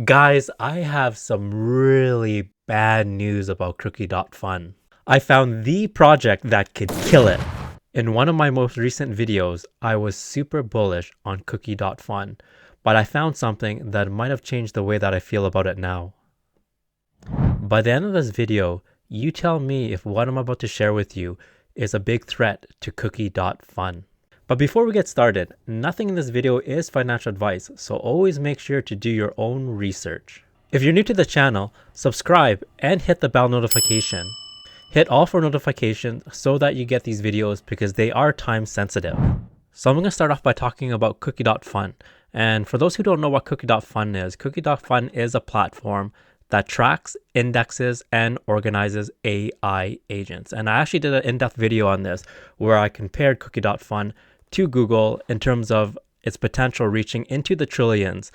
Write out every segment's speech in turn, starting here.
Guys, I have some really bad news about Cookie.fun. I found the project that could kill it. In one of my most recent videos, I was super bullish on Cookie.fun, but I found something that might have changed the way that I feel about it now. By the end of this video, you tell me if what I'm about to share with you is a big threat to Cookie.fun. But before we get started, nothing in this video is financial advice, so always make sure to do your own research. If you're new to the channel, subscribe and hit the bell notification. Hit all for notifications so that you get these videos because they are time sensitive. So I'm going to start off by talking about Cookie.fun. And for those who don't know what Cookie.fun is a platform that tracks, indexes, and organizes AI agents. And I actually did an in-depth video on this where I compared Cookie.fun to Google in terms of its potential reaching into the trillions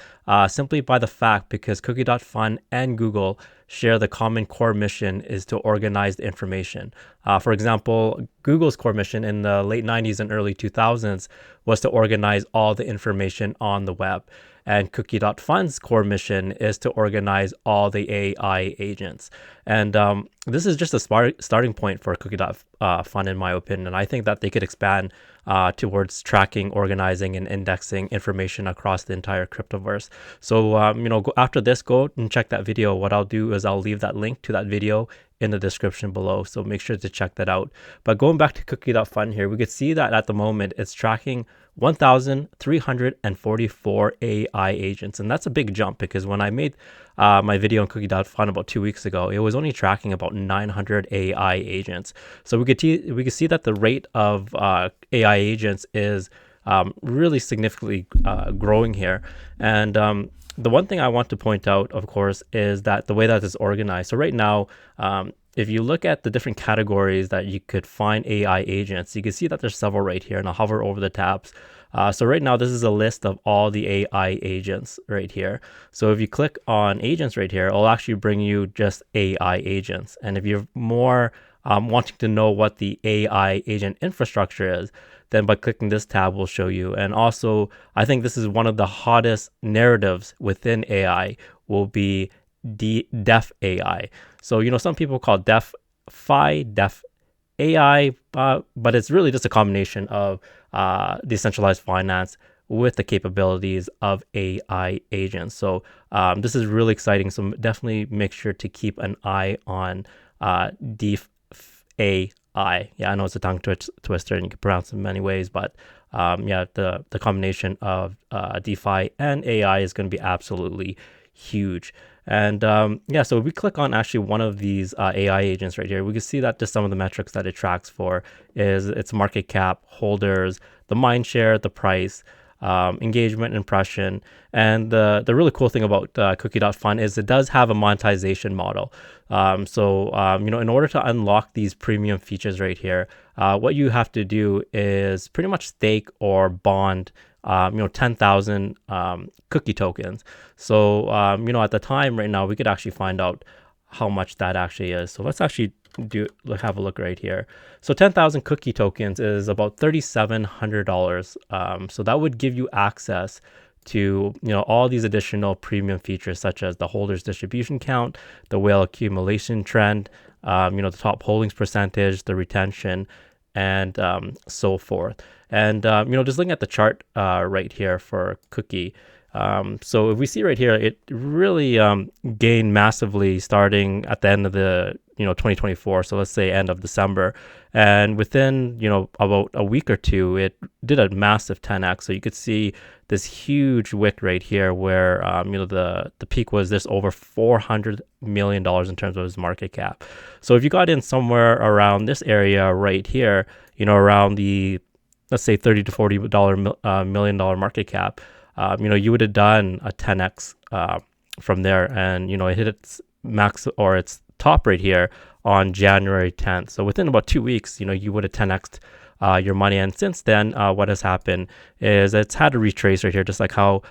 simply by the fact because Cookie.fun and Google share the common core mission is to organize the information. For example, Google's core mission in the late 90s and early 2000s was to organize all the information on the web. And Cookie.fun's core mission is to organize all the AI agents. And this is just a starting point for Cookie.fun, in my opinion. And I think that they could expand towards tracking, organizing, and indexing information across the entire cryptoverse. So, after this, go and check that video. What I'll do is I'll leave that link to that video in the description below. So make sure to check that out. But going back to Cookie.fun here, we could see that at the moment it's tracking 1,344 AI agents. And that's a big jump because when I made my video on Cookie.fun about 2 weeks ago, it was only tracking about 900 AI agents. So we could see that the rate of AI agents is really significantly growing here. And the one thing I want to point out, of course, is that the way that it's organized. So right now, if you look at the different categories that you could find AI agents, you can see that there's several right here, and I'll hover over the tabs. So right now, this is a list of all the AI agents right here. So if you click on agents right here, it'll actually bring you just AI agents. And if you're more wanting to know what the AI agent infrastructure is, then by clicking this tab will show you. And also, I think this is one of the hottest narratives within AI will be Def AI. So, some people call DeFi, Def AI, but it's really just a combination of decentralized finance with the capabilities of AI agents. So this is really exciting. So definitely make sure to keep an eye on Def AI. Yeah, I know it's a tongue twister and you can pronounce it in many ways, but the combination of DeFi and AI is going to be absolutely huge. And so if we click on actually one of these AI agents right here, we can see that just some of the metrics that it tracks for is its market cap, holders, the mind share, the price, engagement, impression. And the really cool thing about Cookie.fun is it does have a monetization model. In order to unlock these premium features right here, what you have to do is pretty much stake or bond 10,000 cookie tokens. So, at the time right now, we could actually find out how much that actually is. So let's actually have a look right here. So 10,000 cookie tokens is about $3,700. So that would give you access to all these additional premium features such as the holders distribution count, the whale accumulation trend, the top holdings percentage, the retention, and so forth. And just looking at the chart right here for Cookie. So if we see right here, it really gained massively starting at the end of the 2024. So let's say end of December, and within about a week or two, it did a massive 10x. So you could see this huge wick right here, where the peak was this over $400 million in terms of its market cap. So if you got in somewhere around this area right here, around the, let's say $30 to $40 million market cap, you would have done a 10x from there, and it hit its max or its top right here on January 10th. So within about 2 weeks, you would have 10x'd your money. And since then, what has happened is it's had to retrace right here, just like how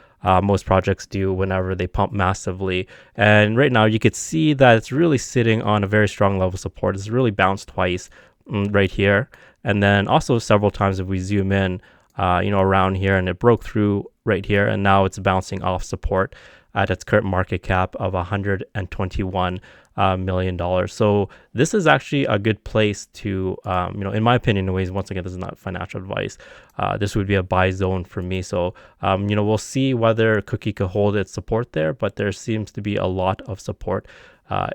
most projects do whenever they pump massively. And right now, you could see that it's really sitting on a very strong level of support. It's really bounced twice right here, and then also several times if we zoom in, around here, and it broke through right here, and now it's bouncing off support. at its current market cap of $121 million. So this is actually a good place to, in my opinion, anyways, once again, this is not financial advice. This would be a buy zone for me. So, we'll see whether Cookie could hold its support there, but there seems to be a lot of support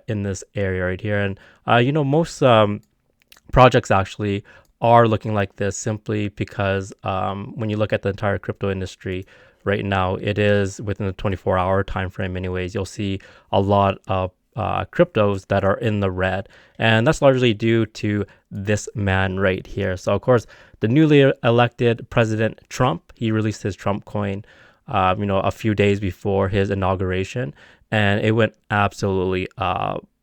in this area right here. And, most projects actually are looking like this simply because when you look at the entire crypto industry right now, it is within the 24-hour time frame anyways. You'll see a lot of cryptos that are in the red, and that's largely due to this man right here. So of course, the newly elected President Trump, he released his Trump coin a few days before his inauguration, and it went absolutely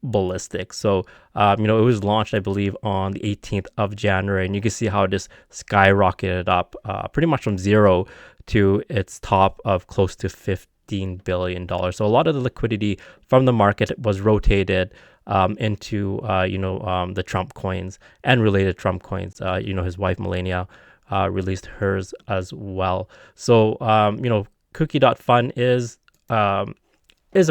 ballistic. So it was launched, I believe, on the 18th of January, and you can see how it just skyrocketed up pretty much from zero to its top of close to $15 billion. So a lot of the liquidity from the market was rotated into the Trump coins and related Trump coins. His wife Melania released hers as well. So Cookie.fun is a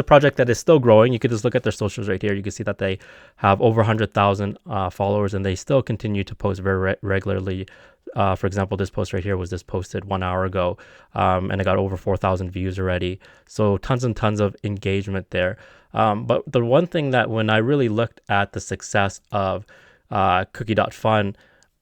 project that is still growing. You could just look at their socials right here. You can see that they have over 100,000 followers, and they still continue to post very regularly. For example, this post right here was just posted 1 hour ago, and it got over 4,000 views already. So tons and tons of engagement there. But the one thing that when I really looked at the success of Cookie.fun,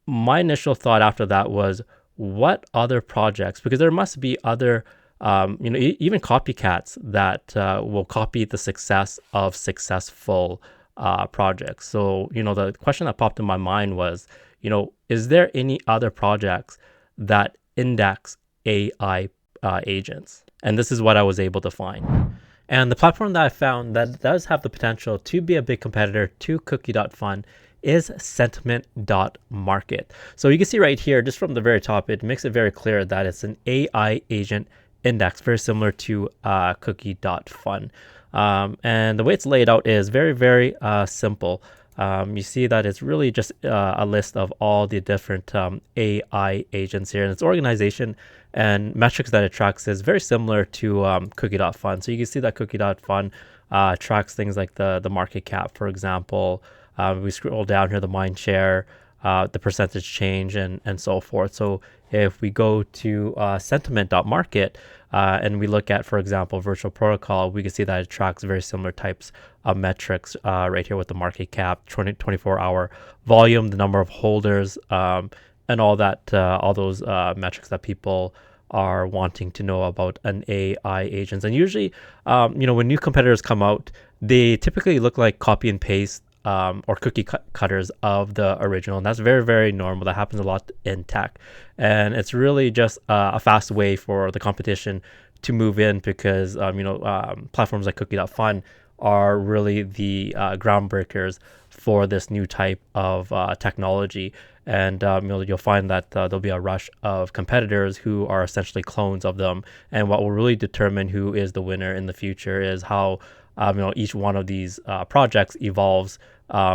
my initial thought after that was, what other projects? Because there must be other even copycats that will copy the success of successful projects. So, the question that popped in my mind was, is there any other projects that index AI agents? And this is what I was able to find. And the platform that I found that does have the potential to be a big competitor to Cookie.fun is Sentiment.Market. So you can see right here, just from the very top, it makes it very clear that it's an AI agent index, very similar to Cookie.fun. And the way it's laid out is very, very simple. You see that it's really just a list of all the different AI agents here, and its organization and metrics that it tracks is very similar to Cookie.fun. So you can see that Cookie.fun tracks things like the market cap, for example. We scroll down here, the mind share, the percentage change, and so forth. So if we go to Sentiment.Market and we look at, for example, virtual protocol, we can see that it tracks very similar types of metrics right here with the market cap, 24-hour volume, the number of holders, and all that, all those metrics that people are wanting to know about an AI agents. And usually, when new competitors come out, they typically look like copy and paste or cookie cutters of the original, and that's very, very normal. That happens a lot in tech, and it's really just a fast way for the competition to move in, because platforms like Cookie.fun are really the groundbreakers for this new type of technology. And you'll find that there'll be a rush of competitors who are essentially clones of them, and what will really determine who is the winner in the future is how each one of these projects evolves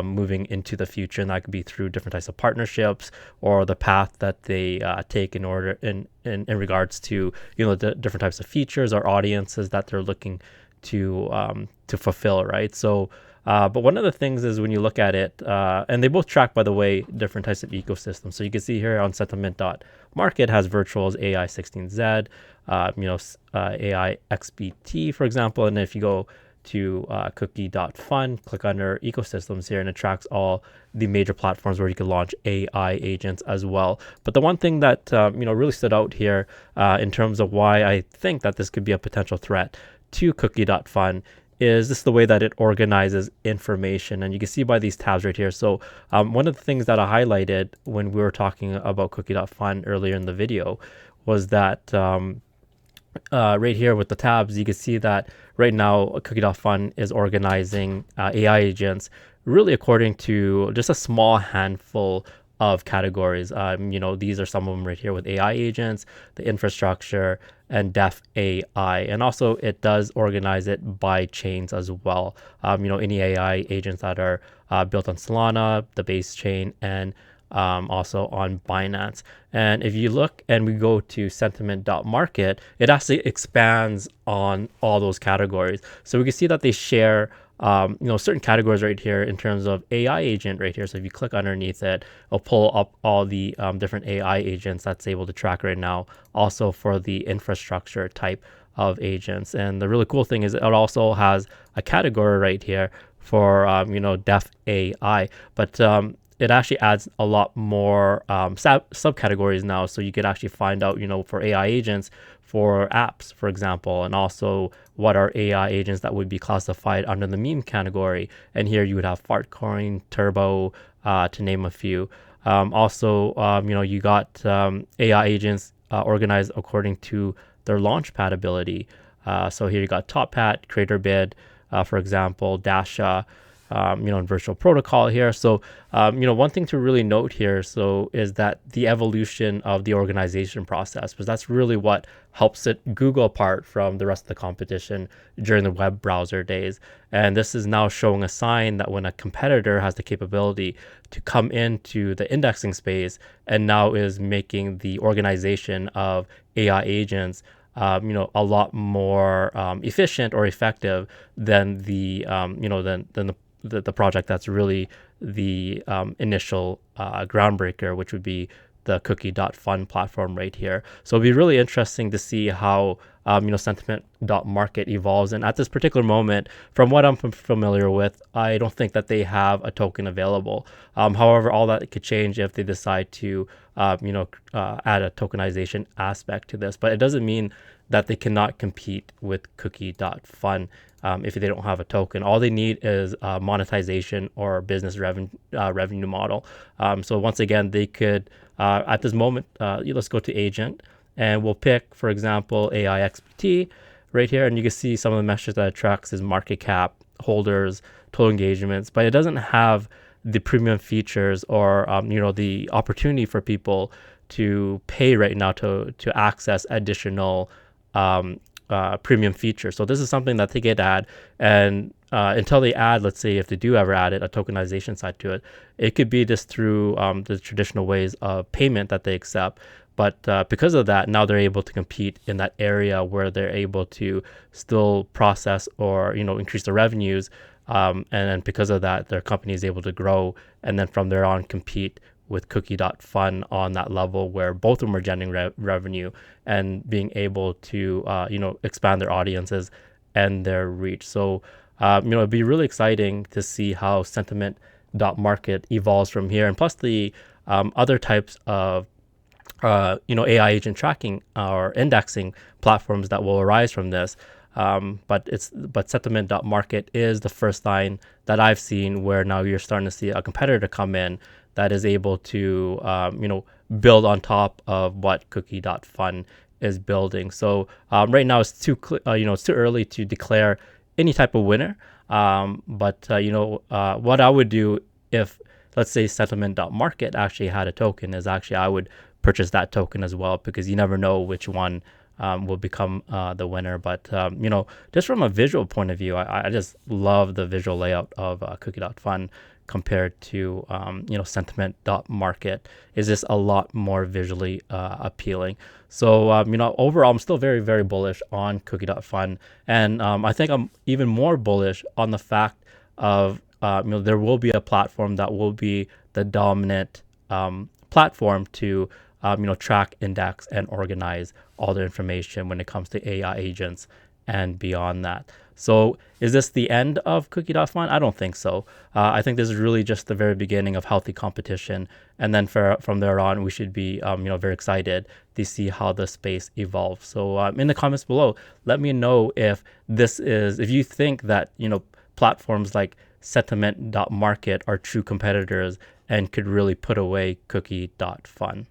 moving into the future, and that could be through different types of partnerships or the path that they take in order in regards to the different types of features or audiences that they're looking to fulfill, right? So but one of the things is when you look at it, and they both track, by the way, different types of ecosystems. So you can see here on Sentiment.Market has virtuals AI 16Z, AI XBT, for example. And if you go to Cookie.fun, click under ecosystems here, and it tracks all the major platforms where you can launch AI agents as well. But the one thing that really stood out here in terms of why I think that this could be a potential threat to Cookie.fun is this the way that it organizes information. And you can see by these tabs right here. So one of the things that I highlighted when we were talking about Cookie.fun earlier in the video was that right here with the tabs, you can see that right now Cookie.fun is organizing AI agents really according to just a small handful of categories. These are some of them right here with AI agents, the infrastructure, and Def AI. And also it does organize it by chains as well. Any AI agents that are built on Solana, the base chain, and also on Binance. And if you look and we go to Sentiment.Market, it actually expands on all those categories. So we can see that they share certain categories right here in terms of AI agent right here. So if you click underneath it, it'll pull up all the different AI agents that's able to track right now, also for the infrastructure type of agents. And the really cool thing is it also has a category right here for def AI, but it actually adds a lot more subcategories now. So you could actually find out, for AI agents, for apps, for example, and also what are AI agents that would be classified under the meme category. And here you would have Fartcoin, Turbo, to name a few. You got AI agents organized according to their launchpad ability. So here you got TopPat, CreatorBid, for example, Dasha, and virtual protocol here. So, one thing to really note here, is that the evolution of the organization process, because that's really what helps it Google apart from the rest of the competition during the web browser days. And this is now showing a sign that when a competitor has the capability to come into the indexing space and now is making the organization of AI agents a lot more efficient or effective than the project that's really the initial groundbreaker, which would be the Cookie.fun platform right here. So it'll be really interesting to see how Sentiment.Market evolves. And at this particular moment, from what I'm familiar with, I don't think that they have a token available. However, all that could change if they decide to add a tokenization aspect to this. But it doesn't mean that they cannot compete with Cookie.fun if they don't have a token. All they need is monetization or business revenue model. So once again, they could, at this moment, let's go to agent, and we'll pick, for example, AIXPT right here. And you can see some of the metrics that it tracks is market cap, holders, total engagements, but it doesn't have the premium features or, the opportunity for people to pay right now to access additional premium features. So this is something that they could add, and until they add, let's say if they do ever add it, a tokenization side to it, it could be just through the traditional ways of payment that they accept. But because of that, now they're able to compete in that area where they're able to still process or increase their revenues, and then because of that, their company is able to grow, and then from there on compete with Cookie.fun on that level where both of them are generating revenue and being able to expand their audiences and their reach. So it'd be really exciting to see how Sentiment.Market evolves from here, and plus the other types of AI agent tracking or indexing platforms that will arise from this. But Sentiment.Market is the first sign that I've seen where now you're starting to see a competitor come in that is able to build on top of what Cookie.fun is building. So right now it's too early to declare any type of winner. But what I would do if, let's say, Sentiment.Market actually had a token is actually I would purchase that token as well, because you never know which one will become the winner. But just from a visual point of view, I just love the visual layout of Cookie.fun compared to Sentiment.Market. Is just a lot more visually appealing. So overall, I'm still very, very bullish on Cookie.fun, and I think I'm even more bullish on the fact of there will be a platform that will be the dominant platform to track, index, and organize all the information when it comes to AI agents and beyond that. So is this the end of Cookie.fun? I don't think so. I think this is really just the very beginning of healthy competition. And then from there on, we should be very excited to see how the space evolves. So in the comments below, let me know if you think that platforms like Sentiment.Market are true competitors and could really put away Cookie.fun.